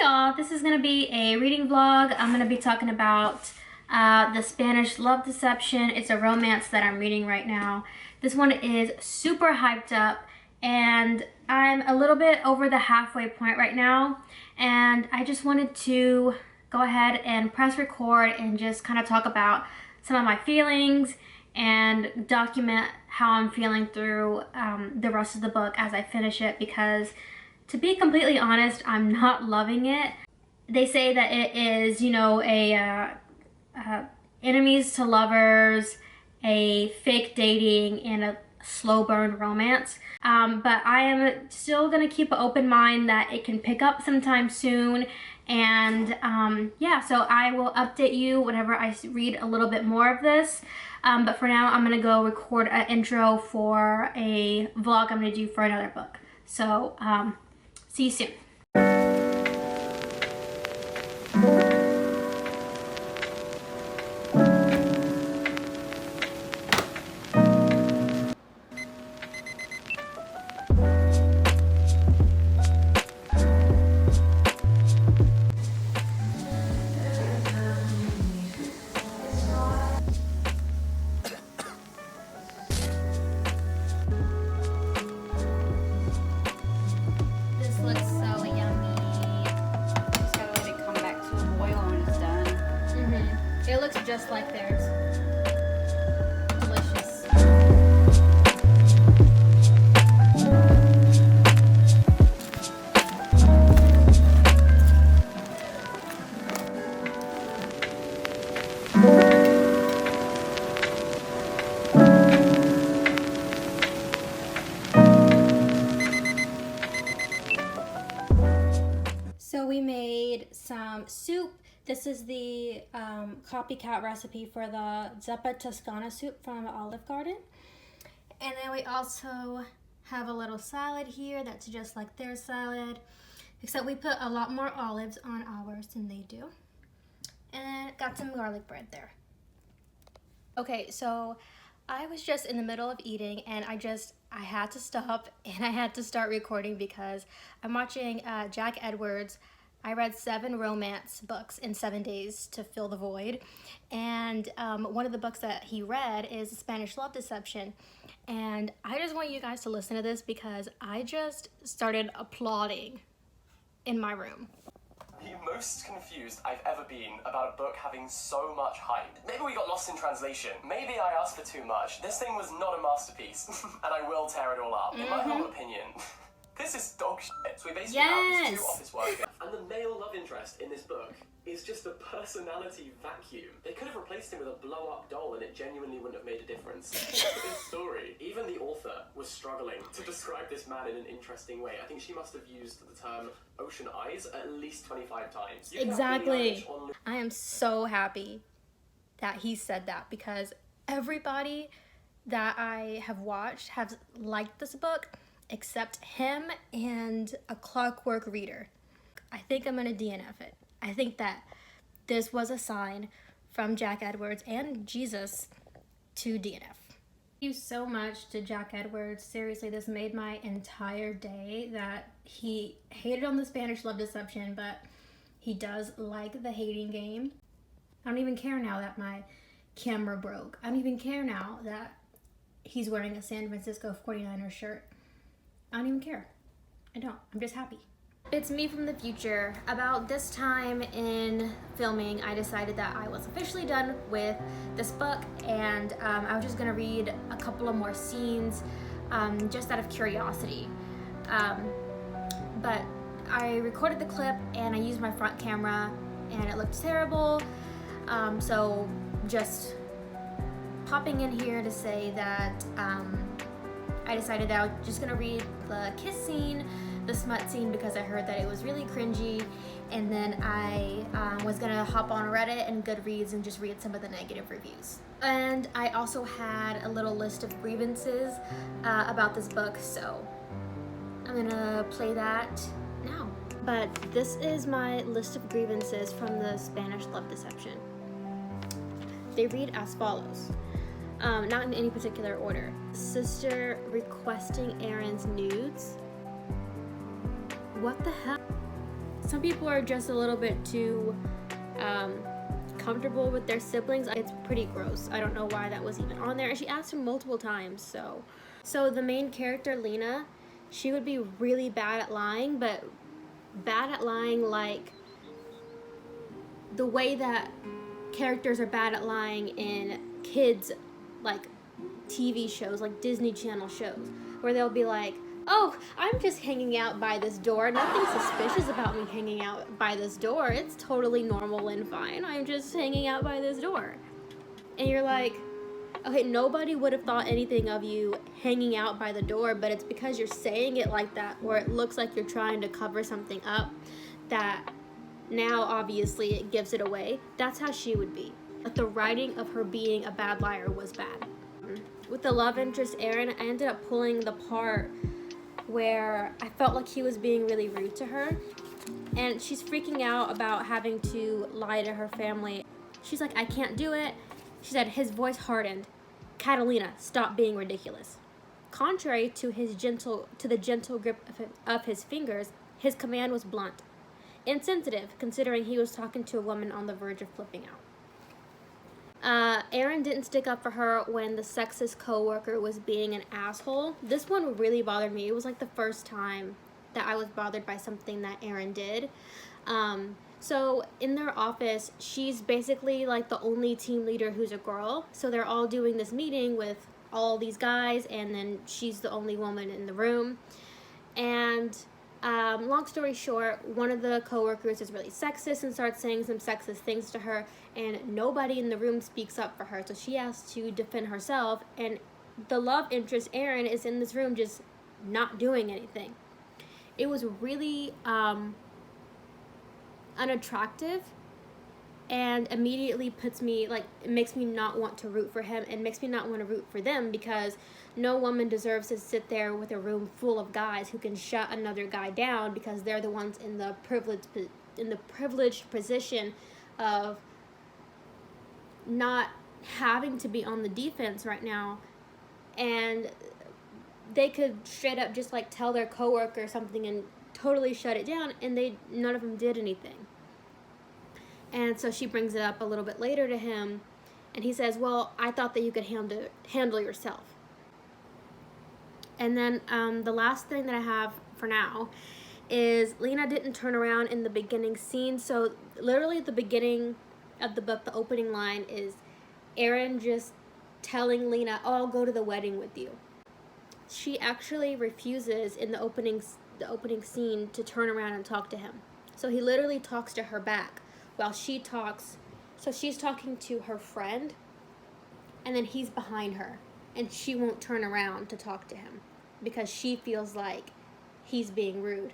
y'all, this is going to be a reading vlog. I'm going to be talking about the Spanish Love Deception. It's a romance that I'm reading right now. This one is super hyped up and I'm a little bit over the halfway point right now, and I just wanted to go ahead and press record and just kind of talk about some of my feelings and document how I'm feeling through the rest of the book as I finish it, because to be completely honest, I'm not loving it. They say that it is, you know, a enemies to lovers, a fake dating, and a slow burn romance. But I am still gonna keep an open mind that it can pick up sometime soon. And yeah, so I will update you whenever I read a little bit more of this. But for now, I'm gonna go record an intro for a vlog I'm gonna do for another book. So see you soon. It looks just like theirs. Delicious. So we made some soup. This is the copycat recipe for the zuppa toscana soup from Olive Garden. And then we also have a little salad here that's just like their salad, except we put a lot more olives on ours than they do. And then got some garlic bread there. Okay, so I was just in the middle of eating and I had to stop and I had to start recording because I'm watching Jack Edwards. I read 7 romance books in 7 days to fill the void. And one of the books that he read is The Spanish Love Deception. And I just want you guys to listen to this because I just started applauding in my room. The most confused I've ever been about a book having so much hype. Maybe we got lost in translation. Maybe I asked for too much. This thing was not a masterpiece. And I will tear it all up. In my humble opinion. This is dog shit. So we basically have these 2 office workers, and the male love interest in this book is just a personality vacuum. They could have replaced him with a blow-up doll and it genuinely wouldn't have made a difference. Look at this story. Even the author was struggling to describe this man in an interesting way. I think she must have used the term ocean eyes at least 25 times. Exactly. I am so happy that he said that because everybody that I have watched has liked this book, except him and a Clockwork Reader. I think I'm gonna DNF it. I think that this was a sign from Jack Edwards and Jesus to DNF. Thank you so much to Jack Edwards. Seriously, this made my entire day that he hated on the Spanish Love Deception, but he does like the hating game. I don't even care now that my camera broke. I don't even care now that he's wearing a San Francisco 49ers shirt. I don't even care. I don't. I'm just happy. It's me from the future. About this time in filming, I decided that I was officially done with this book, and I was just gonna read a couple of more scenes just out of curiosity. But I recorded the clip and I used my front camera and it looked terrible. So just popping in here to say that I decided that I was just gonna read the kiss scene, the smut scene, because I heard that it was really cringy, and then I was gonna hop on Reddit and Goodreads and just read some of the negative reviews. And I also had a little list of grievances about this book, so I'm gonna play that now. But this is my list of grievances from the Spanish Love Deception. They read as follows. Not in any particular order. Sister requesting Aaron's nudes. What the hell? some people are just a little bit too comfortable with their siblings. It's pretty gross. I don't know why that was even on there. And she asked him multiple times. So the main character, Lina, she would be really bad at lying, but bad at lying like the way that characters are bad at lying in kids like TV shows, like Disney Channel shows, where they'll be like, oh, I'm just hanging out by this door. Nothing suspicious about me hanging out by this door. It's totally normal and fine. I'm just hanging out by this door. And you're like, okay, nobody would have thought anything of you hanging out by the door, but it's because you're saying it like that, or it looks like you're trying to cover something up, that now obviously it gives it away. That's how she would be. But the writing of her being a bad liar was bad. With the love interest, Aaron, I ended up pulling the part where I felt like he was being really rude to her, and she's freaking out about having to lie to her family. She's like, I can't do it. She said, his voice hardened. Catalina, stop being ridiculous. Contrary to the gentle grip of his fingers, his command was blunt. Insensitive, considering he was talking to a woman on the verge of flipping out. Aaron didn't stick up for her when the sexist coworker was being an asshole. This one really bothered me. It was like the first time that I was bothered by something that Aaron did. So in their office, she's basically like the only team leader who's a girl. So they're all doing this meeting with all these guys, and then she's the only woman in the room. And long story short, one of the coworkers is really sexist and starts saying some sexist things to her, and nobody in the room speaks up for her, so she has to defend herself, and the love interest, Aaron, is in this room just not doing anything. It was really unattractive, and immediately puts me, like, it makes me not want to root for him, and makes me not want to root for them, because no woman deserves to sit there with a room full of guys who can shut another guy down because they're the ones in the privileged position of not having to be on the defense right now, and they could straight up just like tell their coworker something and totally shut it down, and none of them did anything. And so she brings it up a little bit later to him, and he says, well, I thought that you could handle yourself. And then the last thing that I have for now is Lina didn't turn around in the beginning scene. So literally at the beginning of the book, the opening line is Aaron just telling Lina, oh, I'll go to the wedding with you. She actually refuses in the opening scene to turn around and talk to him. So he literally talks to her back while she talks. So she's talking to her friend, and then he's behind her, and she won't turn around to talk to him because she feels like he's being rude.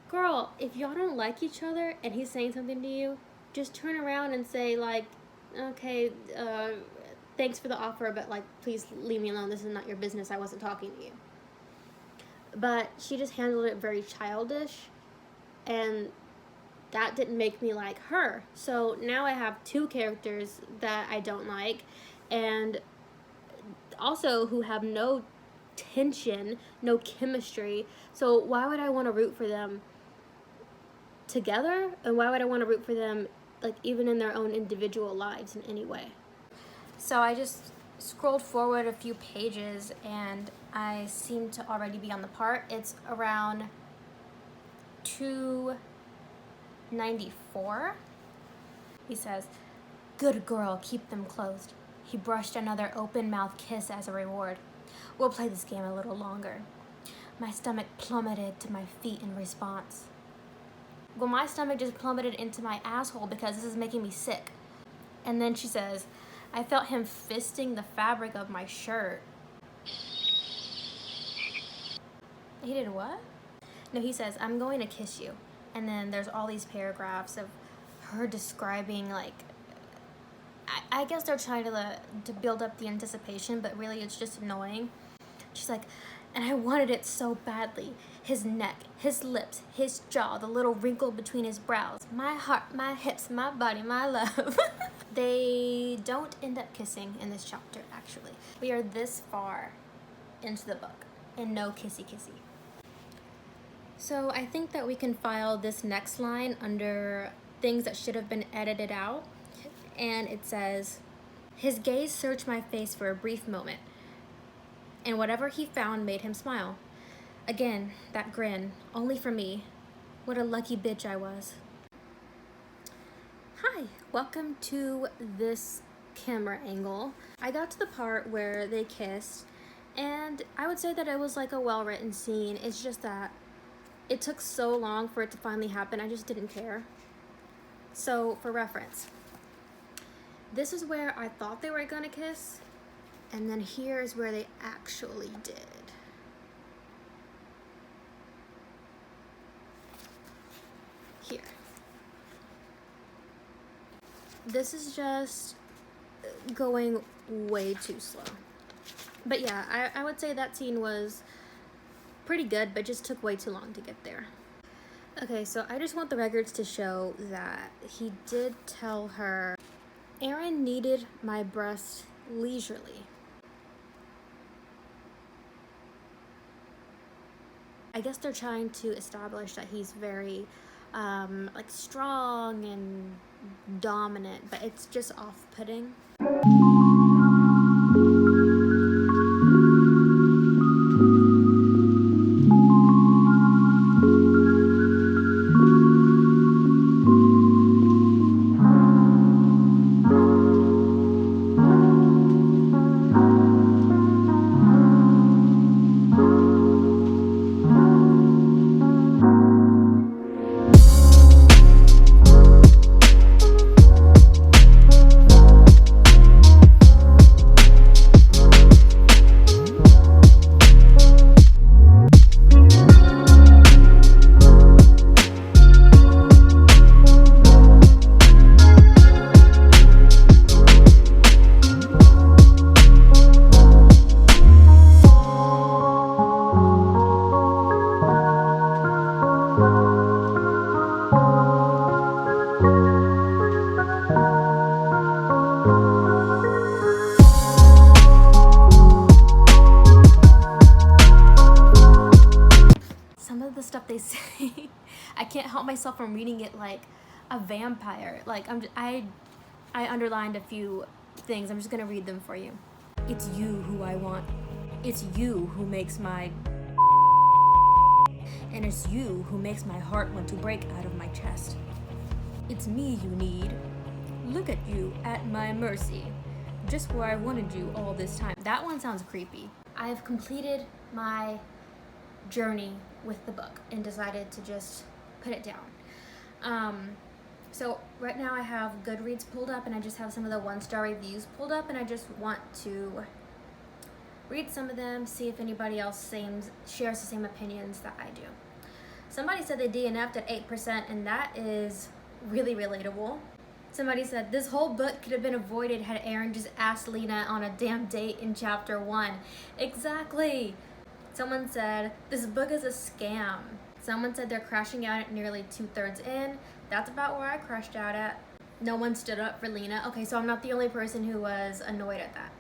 Girl, if y'all don't like each other and he's saying something to you, just turn around and say, like, okay, thanks for the offer, but, like, please leave me alone. This is not your business. I wasn't talking to you. But she just handled it very childish, and that didn't make me like her. So now I have two characters that I don't like, and also who have no tension, no chemistry. So why would I want to root for them together? And why would I want to root for them, like, even in their own individual lives in any way? So I just scrolled forward a few pages, and I seem to already be on the part. It's around 294. He says, good girl, keep them closed. He brushed another open-mouthed kiss as a reward. We'll play this game a little longer. My stomach plummeted to my feet in response. Well, my stomach just plummeted into my asshole because this is making me sick. And then she says, I felt him fisting the fabric of my shirt. He did what? No, he says, I'm going to kiss you. And then there's all these paragraphs of her describing, like, I guess they're trying to build up the anticipation, but really it's just annoying. She's like, and I wanted it so badly. His neck, his lips, his jaw, the little wrinkle between his brows, my heart, my hips, my body, my love. They don't end up kissing in this chapter, actually. We are this far into the book, and no kissy. So I think that we can file this next line under things that should have been edited out. And it says, his gaze searched my face for a brief moment, and whatever he found made him smile. Again, that grin, only for me. What a lucky bitch I was. Hi, welcome to this camera angle. I got to the part where they kissed, and I would say that it was like a well-written scene. It's just that it took so long for it to finally happen, I just didn't care. So, for reference, this is where I thought they were gonna kiss, and then here's where they actually did. Here. This is just going way too slow. But yeah, I would say that scene was pretty good, but just took way too long to get there. Okay, so I just want the records to show that he did tell her, Aaron needed my breast leisurely. I guess they're trying to establish that he's very like strong and dominant, but it's just off-putting. Stuff they say, I can't help myself from reading it like a vampire. Like I underlined a few things. I'm just gonna read them for you. It's you who I want. It's you who makes my, and it's you who makes my heart want to break out of my chest. It's me you need. Look at you at my mercy, just where I wanted you all this time. That one sounds creepy. I've completed my journey with the book and decided to just put it down. So right now I have Goodreads pulled up, and I just have some of the 1-star reviews pulled up, and I just want to read some of them, see if anybody else shares the same opinions that I do. Somebody said they DNF'd at 8%, and that is really relatable. Somebody said, this whole book could have been avoided had Aaron just asked Lina on a damn date in chapter 1. Exactly. Someone said, this book is a scam. Someone said they're crashing out at nearly 2/3 in. That's about where I crashed out at. No one stood up for Lina. Okay, so I'm not the only person who was annoyed at that.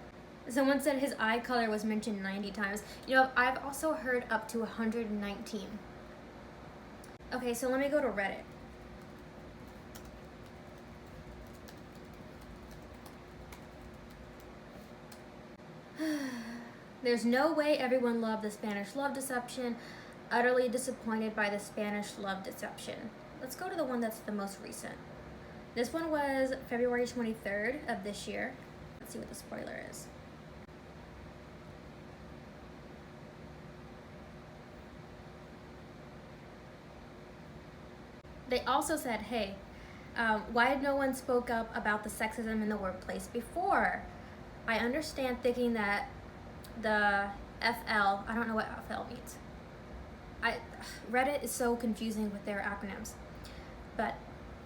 Someone said his eye color was mentioned 90 times. You know, I've also heard up to 119. Okay, so let me go to Reddit. There's no way everyone loved the Spanish love deception. Utterly disappointed by the Spanish love deception. Let's go to the one that's the most recent. This one was February 23rd of this year. Let's see what the spoiler is. They also said, hey, why no one spoke up about the sexism in the workplace before? I understand thinking that the FL, I don't know what FL means. Reddit is so confusing with their acronyms. But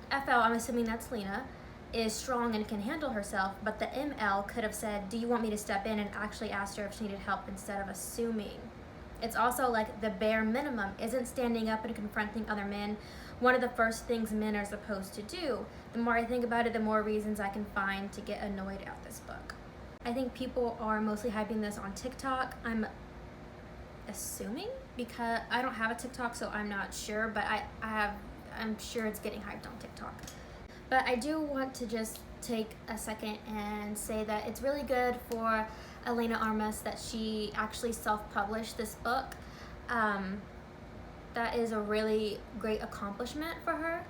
FL, I'm assuming that's Lina, is strong and can handle herself, but the ML could have said, do you want me to step in, and actually asked her if she needed help instead of assuming. It's also like the bare minimum isn't standing up and confronting other men one of the first things men are supposed to do. The more I think about it, the more reasons I can find to get annoyed at this book. I think people are mostly hyping this on TikTok. I'm assuming because I don't have a TikTok, so I'm not sure, but I'm sure it's getting hyped on TikTok. But I do want to just take a second and say that it's really good for Lina that she actually self-published this book. That is a really great accomplishment for her.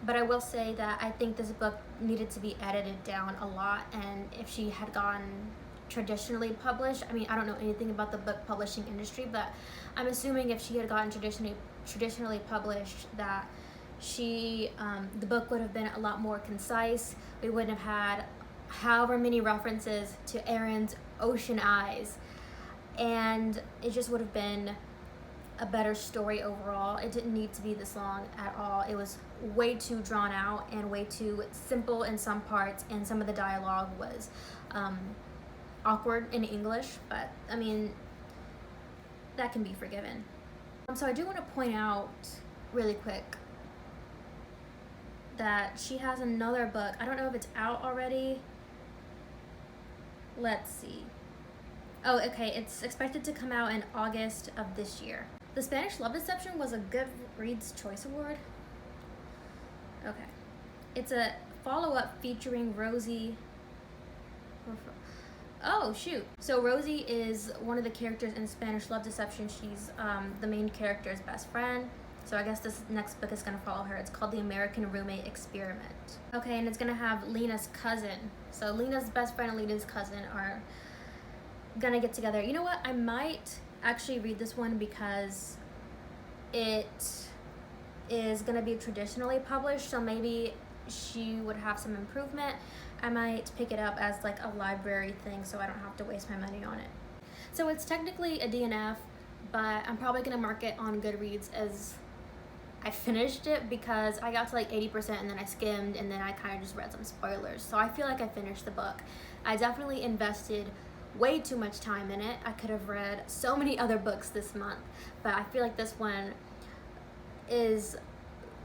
But I will say that I think this book needed to be edited down a lot, and if she had gone traditionally published, I mean, I don't know anything about the book publishing industry, but I'm assuming if she had gotten traditionally published, that the book would have been a lot more concise. We wouldn't have had however many references to Aaron's ocean eyes, and it just would have been a better story overall. It didn't need to be this long at all. It was way too drawn out and way too simple in some parts, and some of the dialogue was awkward in English, but I mean, that can be forgiven. So I do want to point out really quick that she has another book. I don't know if it's out already. Let's see. Oh, okay, it's expected to come out in August of this year. The Spanish Love Deception was a Goodreads Choice Award. Okay. It's a follow-up featuring Rosie. Oh, shoot. So Rosie is one of the characters in Spanish Love Deception. She's the main character's best friend. So I guess this next book is going to follow her. It's called The American Roommate Experiment. Okay, and it's going to have Lina's cousin. So Lina's best friend and Lina's cousin are going to get together. You know what? I might actually read this one because it is going to be traditionally published. So maybe she would have some improvement. I might pick it up as like a library thing so I don't have to waste my money on it. So it's technically a DNF, but I'm probably going to mark it on Goodreads as I finished it, because I got to like 80% and then I skimmed and then I kind of just read some spoilers. So I feel like I finished the book. I definitely invested way too much time in it. I could have read so many other books this month, but I feel like this one is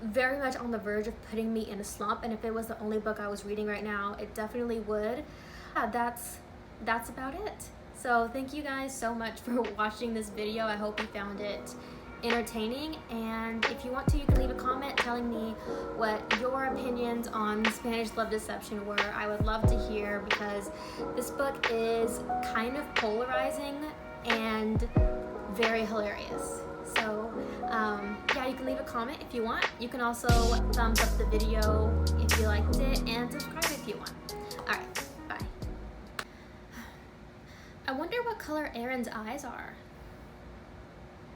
very much on the verge of putting me in a slump, and if it was the only book I was reading right now, it definitely would. That's about it. So thank you guys so much for watching this video. I hope you found it entertaining, and if you want to, you can leave a comment telling me what your opinions on Spanish Love Deception were. I would love to hear, because this book is kind of polarizing and very hilarious. So yeah, you can leave a comment if you want. You can also thumbs up the video if you liked it, and subscribe if you want. Alright, bye. I wonder what color Aaron's eyes are.